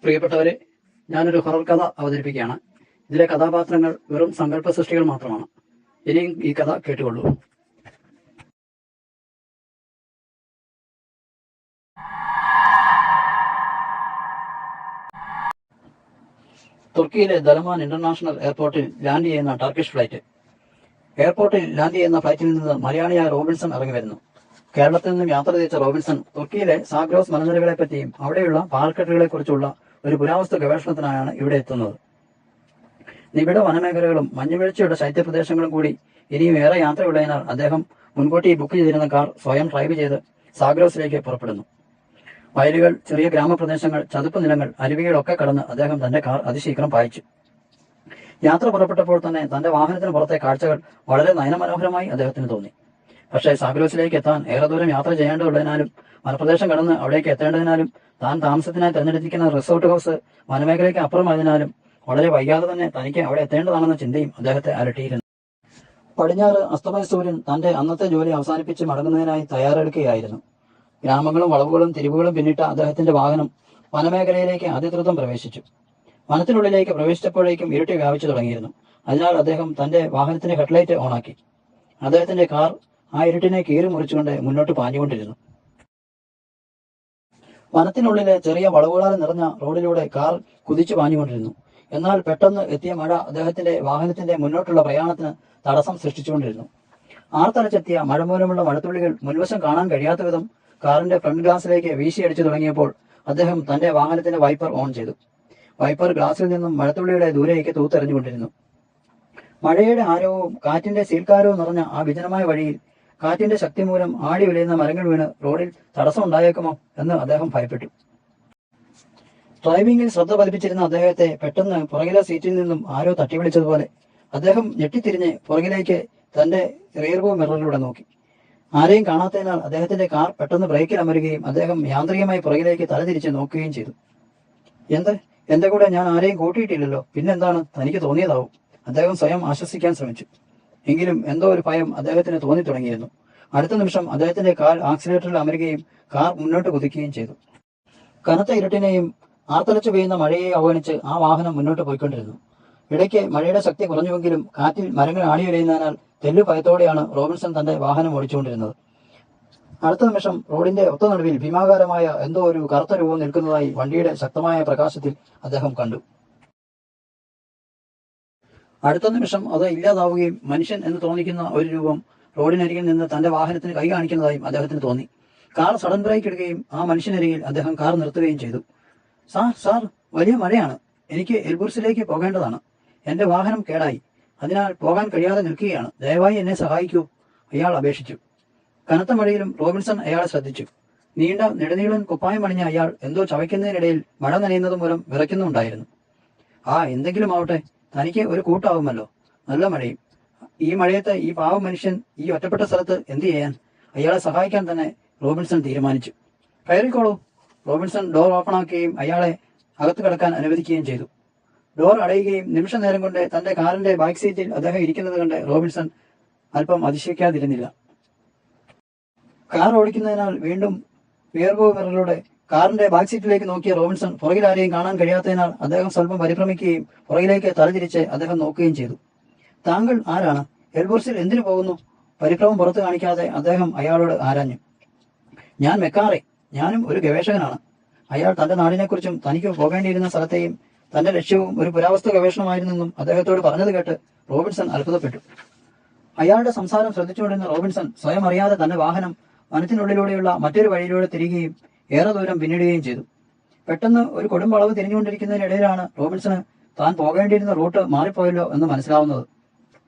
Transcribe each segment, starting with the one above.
പ്രിയപ്പെട്ടവരെ, ഞാനൊരു ഹൊറർ കഥ അവതരിപ്പിക്കുകയാണ്. ഇതിലെ കഥാപാത്രങ്ങൾ വെറും സങ്കല്പ സൃഷ്ടികൾ മാത്രമാണ്. ഇനിയും ഈ കഥ കേട്ടുകൊള്ളൂ. തുർക്കിയിലെ ദലമാൻ ഇന്റർനാഷണൽ എയർപോർട്ടിൽ ലാൻഡ് ചെയ്യുന്ന ടർക്കിഷ് ഫ്ലൈറ്റ്. എയർപോർട്ടിൽ ലാൻഡ് ചെയ്യുന്ന ഫ്ലൈറ്റിൽ നിന്ന് മലയാളിയായ റോബിൻസൺ ഇറങ്ങി വരുന്നു. കേരളത്തിൽ നിന്നും യാത്ര തിരിച്ച റോബിൻസൺ തുർക്കിയിലെ സാഗ്രോസ് മലനിരകളെ പറ്റിയും അവിടെയുള്ള പാറക്കെട്ടുകളെ കുറിച്ചുള്ള ഒരു പുരാവസ്തു ഗവേഷണത്തിനായാണ് ഇവിടെ എത്തുന്നത്. നിബിഡ വനമേഖലകളും മഞ്ഞുവീഴ്ചയുടെ ശൈത്യപ്രദേശങ്ങളും കൂടി ഇനിയും ഏറെ യാത്രയുള്ളതിനാൽ അദ്ദേഹം മുൻകൂട്ടി ബുക്ക് ചെയ്തിരുന്ന കാർ സ്വയം ഡ്രൈവ് ചെയ്ത് സാഗ്രോസിലേക്ക് പുറപ്പെടുന്നു. വയലുകൾ, ചെറിയ ഗ്രാമപ്രദേശങ്ങൾ, ചതുപ്പ് നിലങ്ങൾ, അരുവികളൊക്കെ കടന്ന് അദ്ദേഹം തന്റെ കാർ അതിശീഘ്രം പായിച്ചു. യാത്ര പുറപ്പെട്ടപ്പോൾ തന്നെ തന്റെ വാഹനത്തിന് പുറത്തെ കാഴ്ചകൾ വളരെ നയനമനോഹരമായി അദ്ദേഹത്തിന് തോന്നി. പക്ഷേ സാഗ്രോസിലേക്ക് എത്താൻ ഏറെ ദൂരം യാത്ര ചെയ്യേണ്ടതുള്ളതിനാലും വനപ്രദേശം കടന്ന് അവിടേക്ക് എത്തേണ്ടതിനാലും താൻ താമസത്തിനായി തെരഞ്ഞെടുത്തിരിക്കുന്ന റിസോർട്ട് ഹൗസ് വനമേഖലയ്ക്ക് അപ്പുറമായതിനാലും വളരെ വൈകാതെ തന്നെ തനിക്ക് അവിടെ എത്തേണ്ടതാണെന്ന ചിന്തയും അദ്ദേഹത്തെ അലട്ടിയിരുന്നു. പടിഞ്ഞാറ് അസ്തമയ സൂര്യൻ തന്റെ അന്നത്തെ ജോലി അവസാനിപ്പിച്ച് മടങ്ങുന്നതിനായി തയ്യാറെടുക്കുകയായിരുന്നു. ഗ്രാമങ്ങളും വളവുകളും തിരിവുകളും പിന്നിട്ട അദ്ദേഹത്തിന്റെ വാഹനം വനമേഖലയിലേക്ക് അതിദ്രുതം പ്രവേശിച്ചു. വനത്തിനുള്ളിലേക്ക് പ്രവേശിച്ചപ്പോഴേക്കും ഇരുട്ടി വ്യാപിച്ചു തുടങ്ങിയിരുന്നു. അതിനാൽ അദ്ദേഹം തന്റെ വാഹനത്തിന്റെ ഹെഡ്ലൈറ്റ് ഓണാക്കി. അദ്ദേഹത്തിന്റെ കാർ ആ ഇരുട്ടിനെ കീറി മുറിച്ചുകൊണ്ട് മുന്നോട്ട് പാഞ്ഞുകൊണ്ടിരുന്നു. വനത്തിനുള്ളിലെ ചെറിയ വളവുകളാൽ നിറഞ്ഞ റോഡിലൂടെ കാർ കുതിച്ചു പാഞ്ഞുകൊണ്ടിരുന്നു. എന്നാൽ പെട്ടെന്ന് എത്തിയ മഴ അദ്ദേഹത്തിന്റെ വാഹനത്തിന്റെ മുന്നോട്ടുള്ള പ്രയാണത്തിന് തടസ്സം സൃഷ്ടിച്ചുകൊണ്ടിരുന്നു. ആർത്തലച്ചെത്തിയ മഴ മൂലമുള്ള മഴത്തുള്ളികൾ മുൻവശം കാണാൻ കഴിയാത്ത വിധം കാറിന്റെ ഫ്രണ്ട് ഗ്ലാസിലേക്ക് വീശിയടിച്ചു തുടങ്ങിയപ്പോൾ അദ്ദേഹം തന്റെ വാഹനത്തിന്റെ വൈപ്പർ ഓൺ ചെയ്തു. വൈപ്പർ ഗ്ലാസിൽ നിന്നും മഴത്തുള്ളിയുടെ ദൂരേക്ക് തൂത്തെറിഞ്ഞുകൊണ്ടിരുന്നു. മഴയുടെ ആരവവും കാറ്റിന്റെ സീൽക്കാരവും നിറഞ്ഞ ആ വിജനമായ വഴിയിൽ കാറ്റിന്റെ ശക്തി മൂലം ആടി ഉലയുന്ന മരങ്ങൾ വീണ് റോഡിൽ തടസ്സം ഉണ്ടായേക്കുമോ എന്ന് അദ്ദേഹം ഭയപ്പെട്ടു. ഡ്രൈവിംഗിൽ ശ്രദ്ധ പതിപ്പിച്ചിരുന്ന അദ്ദേഹത്തെ പെട്ടെന്ന് പുറകിലെ സീറ്റിൽ നിന്നും ആരോ തട്ടി വിളിച്ചതുപോലെ അദ്ദേഹം ഞെട്ടിത്തിരിഞ്ഞ് പുറകിലേക്ക് തന്റെ റിയർവ്യൂ മിററിലൂടെ നോക്കി. ആരെയും കാണാത്തതിനാൽ അദ്ദേഹത്തിന്റെ കാർ പെട്ടെന്ന് ബ്രേക്കിൽ അമരുകയും അദ്ദേഹം യാന്ത്രികമായി പുറകിലേക്ക് തലതിരിച്ച് നോക്കുകയും ചെയ്തു. എന്റെ കൂടെ ഞാൻ ആരെയും കൂട്ടിയിട്ടില്ലല്ലോ, പിന്നെന്താണ്, തനിക്ക് തോന്നിയതാവും അദ്ദേഹം സ്വയം ആശ്വസിക്കാൻ ശ്രമിച്ചു. എങ്കിലും എന്തോ ഒരു ഭയം അദ്ദേഹത്തിന് തോന്നി തുടങ്ങിയിരുന്നു. അടുത്ത നിമിഷം അദ്ദേഹത്തിന്റെ കാൽ ആക്സിലേറ്ററിൽ അമരുകയും കാർ മുന്നോട്ട് കുതിക്കുകയും ചെയ്തു. കനത്ത ഇരുട്ടിനെയും ആർത്തലച്ചു പെയ്യുന്ന മഴയെ അവഗണിച്ച് ആ വാഹനം മുന്നോട്ട് പോയിക്കൊണ്ടിരുന്നു. ഇടയ്ക്ക് മഴയുടെ ശക്തി കുറഞ്ഞുവെങ്കിലും കാറ്റിൽ മരങ്ങൾ ആടിയുലയുന്നതിനാൽ തെല്ലു ഭയത്തോടെയാണ് റോബിൻസൺ തന്റെ വാഹനം ഓടിച്ചുകൊണ്ടിരുന്നത്. അടുത്ത നിമിഷം റോഡിന്റെ ഒത്ത നടുവിൽ ഭീമാകാരമായ എന്തോ ഒരു കറുത്ത രൂപം നിൽക്കുന്നതായി വണ്ടിയുടെ ശക്തമായ പ്രകാശത്തിൽ അദ്ദേഹം കണ്ടു. അടുത്ത നിമിഷം അത് ഇല്ലാതാവുകയും മനുഷ്യൻ എന്ന് തോന്നിക്കുന്ന ഒരു രൂപം റോഡിനരികിൽ നിന്ന് തന്റെ വാഹനത്തിന് കൈ കാണിക്കുന്നതായും അദ്ദേഹത്തിന് തോന്നി. കാർ സഡൻ ബ്രേക്ക് ഇടുകയും ആ മനുഷ്യനരികിൽ അദ്ദേഹം കാർ നിർത്തുകയും ചെയ്തു. സാർ, വലിയ മഴയാണ്, എനിക്ക് എൽബുർസിലേക്ക് പോകേണ്ടതാണ്. എന്റെ വാഹനം കേടായി, അതിനാൽ പോകാൻ കഴിയാതെ നിൽക്കുകയാണ്. ദയവായി എന്നെ സഹായിക്കൂ, അയാൾ അപേക്ഷിച്ചു. കനത്ത മഴയിലും റോബിൻസൺ അയാളെ ശ്രദ്ധിച്ചു. നീണ്ട നെടുനീളൻ കുപ്പായം അണിഞ്ഞ അയാൾ എന്തോ ചവയ്ക്കുന്നതിനിടയിൽ മഴ നനയുന്നത് മൂലം വിറയ്ക്കുന്നുണ്ടായിരുന്നു. എന്തെങ്കിലും ആവട്ടെ, തനിക്ക് ഒരു കൂട്ടാവുമല്ലോ. നല്ല മഴയും. ഈ മഴയത്ത് ഈ പാവം മനുഷ്യൻ ഈ ഒറ്റപ്പെട്ട സ്ഥലത്ത് എന്തു ചെയ്യാൻ? അയാളെ സഹായിക്കാൻ തന്നെ റോബിൻസൺ തീരുമാനിച്ചു. കയറിക്കോളൂ. റോബിൻസൺ ഡോർ ഓപ്പൺ ആക്കുകയും അയാളെ അകത്ത് കിടക്കാൻ അനുവദിക്കുകയും ചെയ്തു. ഡോർ അടയുകയും നിമിഷ നേരം കൊണ്ട് തന്റെ കാറിന്റെ ബാക്ക് സീറ്റിൽ അദ്ദേഹം ഇരിക്കുന്നത് കണ്ട് റോബിൻസൺ അല്പം അതിശയിക്കാതിരുന്നില്ല. കാർ ഓടിക്കുന്നതിനാൽ വീണ്ടും റിയർവ്യൂ മിററിലൂടെ കാറിന്റെ ബാക്ക് സീറ്റിലേക്ക് നോക്കിയ റോബിൻസൺ പുറകിൽ ആരെയും കാണാൻ കഴിയാത്തതിനാൽ അദ്ദേഹം സ്വല്പം പരിഭ്രമിക്കുകയും പുറകിലേക്ക് തലതിരിച്ച് അദ്ദേഹം നോക്കുകയും ചെയ്തു. താങ്കൾ ആരാണ്? എൽബുർസിൽ എന്തിനു പോകുന്നു? പരിഭ്രമം പുറത്തു കാണിക്കാതെ അദ്ദേഹം അയാളോട് ആരാഞ്ഞു. ഞാൻ മെക്കാറെ, ഞാനും ഒരു ഗവേഷകനാണ്. അയാൾ തന്റെ നാടിനെക്കുറിച്ചും തനിക്ക് പോകേണ്ടിയിരുന്ന സ്ഥലത്തെയും തന്റെ ലക്ഷ്യവും ഒരു പുരാവസ്തു ഗവേഷണമായിരുന്നെന്നും അദ്ദേഹത്തോട് പറഞ്ഞത് കേട്ട് റോബിൻസൺ അത്ഭുതപ്പെട്ടു. അയാളുടെ സംസാരം ശ്രദ്ധിച്ചുകൊണ്ടിരുന്ന റോബിൻസൺ സ്വയം അറിയാതെ തന്റെ വാഹനം വനത്തിനുള്ളിലൂടെയുള്ള മറ്റൊരു വഴിയിലൂടെ തിരികുകയും ഏറെ ദൂരം പിന്നിടുകയും ചെയ്തു. പെട്ടെന്ന് ഒരു കൊടുമ്പളവ് തിരിഞ്ഞുകൊണ്ടിരിക്കുന്നതിനിടയിലാണ് റോബിൻസണ് താൻ പോകേണ്ടിയിരുന്ന റൂട്ട് മാറിപ്പോയല്ലോ എന്ന് മനസ്സിലാവുന്നത്.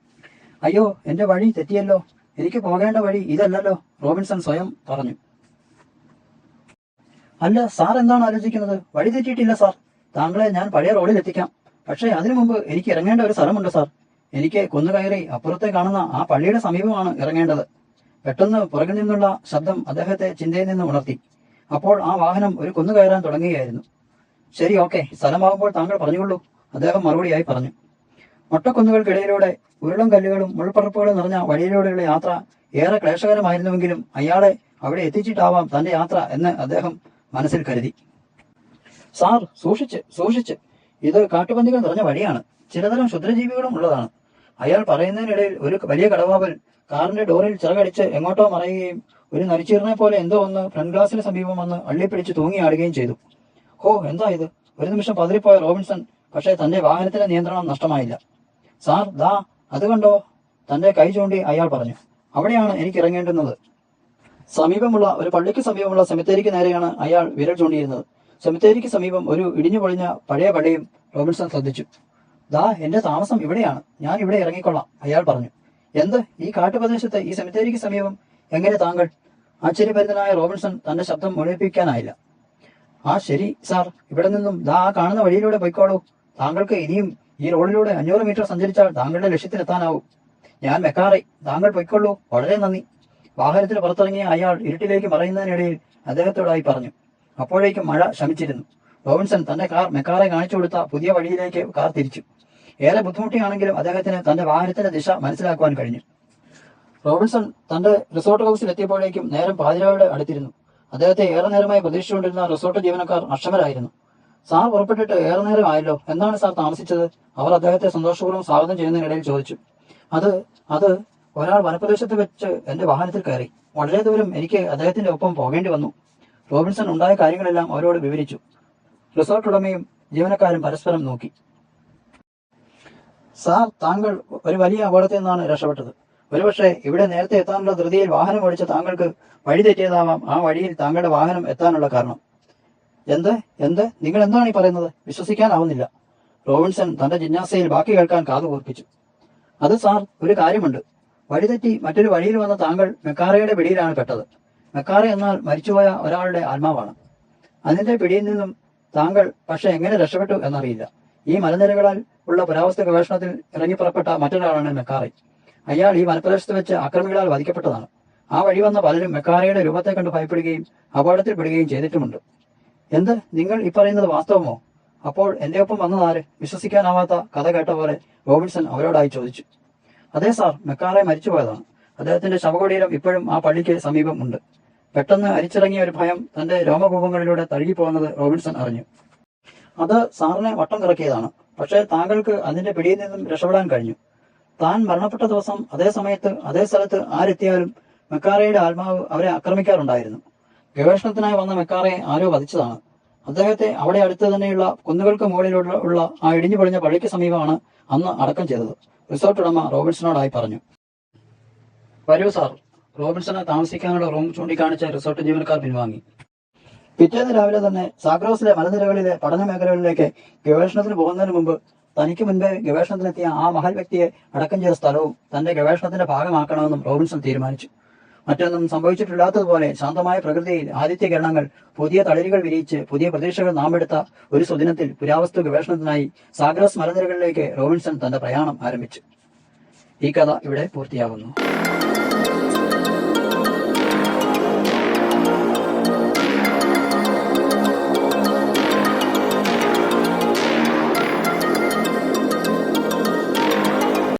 അയ്യോ, എന്റെ വഴി തെറ്റിയല്ലോ, എനിക്ക് പോകേണ്ട വഴി ഇതല്ലല്ലോ, റോബിൻസൺ സ്വയം പറഞ്ഞു. അല്ല സാർ, എന്താണ് ആലോചിക്കുന്നത്? വഴി തെറ്റിയിട്ടില്ല സാർ. താങ്കളെ ഞാൻ പഴയ റോഡിൽ എത്തിക്കാം. പക്ഷേ അതിനു മുമ്പ് എനിക്ക് ഇറങ്ങേണ്ട ഒരു സ്ഥലമുണ്ട് സാർ. എനിക്ക് കുന്നുകയറി അപ്പുറത്തെ കാണുന്ന ആ പള്ളിയുടെ സമീപമാണ് ഇറങ്ങേണ്ടത്. പെട്ടെന്ന് പുറകിൽ നിന്നുള്ള ശബ്ദം അദ്ദേഹത്തെ ചിന്തയിൽ നിന്ന് ഉണർത്തി. അപ്പോൾ ആ വാഹനം ഒരു കുന്നു കയറാൻ തുടങ്ങുകയായിരുന്നു. ശരി, ഓക്കെ, സ്ഥലമാകുമ്പോൾ താങ്കൾ പറഞ്ഞുകൊള്ളൂ, അദ്ദേഹം മറുപടിയായി പറഞ്ഞു. മൊട്ടക്കുന്നുകൾക്കിടയിലൂടെ ഉരുളും കല്ലുകളും മുൾപ്പറപ്പുകളും നിറഞ്ഞ വഴിയിലൂടെയുള്ള യാത്ര ഏറെ ക്ലേശകരമായിരുന്നുവെങ്കിലും അയാളെ അവിടെ എത്തിച്ചിട്ടാവാം തന്റെ യാത്ര എന്ന് അദ്ദേഹം മനസ്സിൽ കരുതി. സാർ സൂക്ഷിച്ച് സൂക്ഷിച്ച്, ഇത് കാട്ടുപന്നികൾ നിറഞ്ഞ വഴിയാണ്, ചിലതരം ക്ഷുദ്രജീവികളും ഉള്ളതാണ്. അയാൾ പറയുന്നതിനിടയിൽ ഒരു വലിയ കടവാവൽ കാറിന്റെ ഡോറിൽ ചിറകടിച്ച് എങ്ങോട്ടോ മറയുകയും ഒരു നരിച്ചീറിനെ പോലെ എന്തോ ഒന്ന് ഫ്രണ്ട് ഗ്ലാസിന് സമീപം വന്ന് അള്ളിപ്പിടിച്ച് തൂങ്ങിയാടുകയും ചെയ്തു. ഹോ, എന്താ ഇത്? ഒരു നിമിഷം പതറിപ്പോയ റോബിൻസൺ പക്ഷേ തന്റെ വാഹനത്തിന്റെ നിയന്ത്രണം നഷ്ടമായില്ല. സാർ, ദാ അത് കണ്ടോ? തന്റെ കൈ ചൂണ്ടി അയാൾ പറഞ്ഞു. അവിടെയാണ് എനിക്ക് ഇറങ്ങേണ്ടുന്നത്. സമീപമുള്ള ഒരു പള്ളിക്ക് സമീപമുള്ള സെമിത്തേരിക്ക് നേരെയാണ് അയാൾ വിരൽ ചൂണ്ടിയിരുന്നത്. സെമിത്തേരിക്ക് സമീപം ഒരു ഇടിഞ്ഞു പൊളിഞ്ഞ പഴയ പള്ളിയും റോബിൻസൺ ശ്രദ്ധിച്ചു. ദാ എന്റെ താമസം ഇവിടെയാണ്, ഞാൻ ഇവിടെ ഇറങ്ങിക്കൊള്ളാം, അയാൾ പറഞ്ഞു. എന്ത്? ഈ കാട്ടുപ്രദേശത്ത് ഈ സെമിത്തേരിക്ക് സമീപം എങ്ങനെ താങ്കൾ? ആശ്ചര്യഭരിതനായ റോബിൻസൺ തന്റെ ശബ്ദം മുഴുവിപ്പിക്കാനായില്ല. ആ ശരി സാർ, ഇവിടെ നിന്നും ദാ ആ കാണുന്ന വഴിയിലൂടെ പോയിക്കോളൂ. താങ്കൾക്ക് ഇനിയും ഈ റോഡിലൂടെ 500 മീറ്റർ സഞ്ചരിച്ചാൽ താങ്കളുടെ ലക്ഷ്യത്തിലെത്താനാവും. ഞാൻ മെക്കാറെ, താങ്കൾ പൊയ്ക്കൊള്ളൂ, വളരെ നന്ദി. വാഹനത്തിൽ പുറത്തിറങ്ങിയ അയാൾ ഇരുട്ടിലേക്ക് മറയുന്നതിനിടയിൽ അദ്ദേഹത്തോടായി പറഞ്ഞു. അപ്പോഴേക്കും മഴ ശമിച്ചിരുന്നു. റോബിൻസൺ തന്റെ കാർ മെക്കാറെ കാണിച്ചു കൊടുത്ത പുതിയ വഴിയിലേക്ക് കാർ തിരിച്ചു. ഏറെ ബുദ്ധിമുട്ടിയാണെങ്കിലും അദ്ദേഹത്തിന് തന്റെ വാഹനത്തിന്റെ ദിശ മനസ്സിലാക്കുവാൻ കഴിഞ്ഞു. റോബിൻസൺ തന്റെ റിസോർട്ട് ഹൗസിൽ എത്തിയപ്പോഴേക്കും നേരം പാതിരായുടെ അടുത്തിരുന്നു. അദ്ദേഹത്തെ ഏറെ നേരമായി പ്രതീക്ഷിച്ചുകൊണ്ടിരുന്ന റിസോർട്ട് ജീവനക്കാർ അക്ഷമരായിരുന്നു. സാർ പുറപ്പെട്ടിട്ട് ഏറെ നേരം ആയല്ലോ, എന്താണ് സാർ താമസിച്ചത്? അവർ അദ്ദേഹത്തെ സന്തോഷപൂർവ്വം സ്വാഗതം ചെയ്യുന്നതിനിടയിൽ ചോദിച്ചു. അത് ഒരാൾ വനപ്രദേശത്ത് വെച്ച് എന്റെ വാഹനത്തിൽ കയറി. വളരെ ദൂരം എനിക്ക് അദ്ദേഹത്തിന്റെ ഒപ്പം പോകേണ്ടി വന്നു. റോബിൻസൺ ഉണ്ടായ കാര്യങ്ങളെല്ലാം അവരോട് വിവരിച്ചു. റിസോർട്ട് ഉടമയും ജീവനക്കാരും പരസ്പരം നോക്കി. സാർ, താങ്കൾ ഒരു വലിയ അപകടത്തിൽ നിന്നാണ് രക്ഷപ്പെട്ടത്. ഒരുപക്ഷെ ഇവിടെ നേരത്തെ എത്താനുള്ള ധൃതിയിൽ വാഹനം ഓടിച്ച താങ്കൾക്ക് വഴി തെറ്റിയതാവാം ആ വഴിയിൽ താങ്കളുടെ വാഹനം എത്താനുള്ള കാരണം. എന്ത് നിങ്ങൾ എന്താണ് ഈ പറയുന്നത്? വിശ്വസിക്കാനാവുന്നില്ല. റോബിൻസൺ തന്റെ ജിജ്ഞാസയിൽ ബാക്കി കേൾക്കാൻ കാതുകൂർപ്പിച്ചു. അത് സാർ, ഒരു കാര്യമുണ്ട്. വഴിതെറ്റി മറ്റൊരു വഴിയിൽ വന്ന താങ്കൾ മെക്കാറയുടെ പിടിയിലാണ് പെട്ടത്. മെക്കാറ എന്നാൽ മരിച്ചുപോയ ഒരാളുടെ ആത്മാവാണ്. അതിന്റെ പിടിയിൽ നിന്നും താങ്കൾ പക്ഷെ എങ്ങനെ രക്ഷപ്പെട്ടു എന്നറിയില്ല. ഈ മലനിരകളിൽ ഉള്ള പുരാവസ്തു ഗവേഷണത്തിൽ ഇറങ്ങിപ്പുറപ്പെട്ട മറ്റൊരാളാണ് മെക്കാറെ. അയാൾ ഈ വനപ്രദേശത്ത് വെച്ച് അക്രമികളാൽ വധിക്കപ്പെട്ടതാണ്. ആ വഴി വന്ന പലരും മെക്കാറയുടെ രൂപത്തെ കണ്ട് ഭയപ്പെടുകയും അപകടത്തിൽപ്പെടുകയും ചെയ്തിട്ടുമുണ്ട്. നിങ്ങൾ ഈ പറയുന്നത് വാസ്തവമോ? അപ്പോൾ എന്റെ ഒപ്പം വന്നതാര്? വിശ്വസിക്കാനാവാത്ത കഥ കേട്ട പോലെ റോബിൻസൺ അവരോടായി ചോദിച്ചു. അതെ സാർ, മെക്കാറെ മരിച്ചുപോയതാണ്. അദ്ദേഹത്തിന്റെ ശവകുടീരം ഇപ്പോഴും ആ പള്ളിക്ക് സമീപം ഉണ്ട്. പെട്ടെന്ന് അരിച്ചിറങ്ങിയ ഒരു ഭയം തന്റെ രോമകൂപങ്ങളിലൂടെ തഴുകിപ്പോകുന്നത് റോബിൻസൺ അറിഞ്ഞു. അത് സാറിനെ വട്ടം കറക്കിയതാണ്. പക്ഷേ താങ്കൾക്ക് അതിന്റെ പിടിയിൽ നിന്നും രക്ഷപ്പെടാൻ കഴിഞ്ഞു. താൻ മരണപ്പെട്ട ദിവസം അതേ സമയത്ത് അതേ സ്ഥലത്ത് ആരെത്തിയാലും മെക്കാറയുടെ ആത്മാവ് അവരെ ആക്രമിക്കാറുണ്ടായിരുന്നു. ഗവേഷണത്തിനായി വന്ന മെക്കാറയെ ആരോ വധിച്ചതാണ്. അദ്ദേഹത്തെ അവിടെ അടുത്ത് തന്നെയുള്ള കുന്നുകൾക്ക് മുകളിലുള്ള ആ ഇടിഞ്ഞു പൊളിഞ്ഞ പള്ളിക്ക് സമീപമാണ് അന്ന് അടക്കം ചെയ്തത്. റിസോർട്ട് ഉടമ റോബിൻസണോടായി പറഞ്ഞു. വരൂ സാർ. റോബിൻസണ് താമസിക്കാനുള്ള റൂം ചൂണ്ടിക്കാണിച്ച റിസോർട്ട് ജീവനക്കാർ പിൻവാങ്ങി. പിറ്റേന്ന് രാവിലെ തന്നെ സാഗ്രോസിലെ മലനിരകളിലെ പഠന മേഖലകളിലേക്ക് ഗവേഷണത്തിന് പോകുന്നതിന് മുമ്പ് തനിക്ക് മുൻപേ ഗവേഷണത്തിനെത്തിയ ആ മഹൽ വ്യക്തിയെ അടക്കം ചെയ്ത സ്ഥലവും തന്റെ ഗവേഷണത്തിന്റെ ഭാഗമാക്കണമെന്നും റോബിൻസൺ തീരുമാനിച്ചു. മറ്റൊന്നും സംഭവിച്ചിട്ടില്ലാത്തതുപോലെ ശാന്തമായ പ്രകൃതിയിൽ ആദിത്യ കിരണങ്ങൾ പുതിയ തളിരുകൾ വിരിയിച്ച് പുതിയ പ്രതീക്ഷകൾ നാമെടുത്ത ഒരു സുദിനത്തിൽ പുരാവസ്തു ഗവേഷണത്തിനായി സാഗ്രോസ് മലനിരകളിലേക്ക് റോബിൻസൺ തന്റെ പ്രയാണം ആരംഭിച്ചു. ഈ കഥ ഇവിടെ പൂർത്തിയാകുന്നു.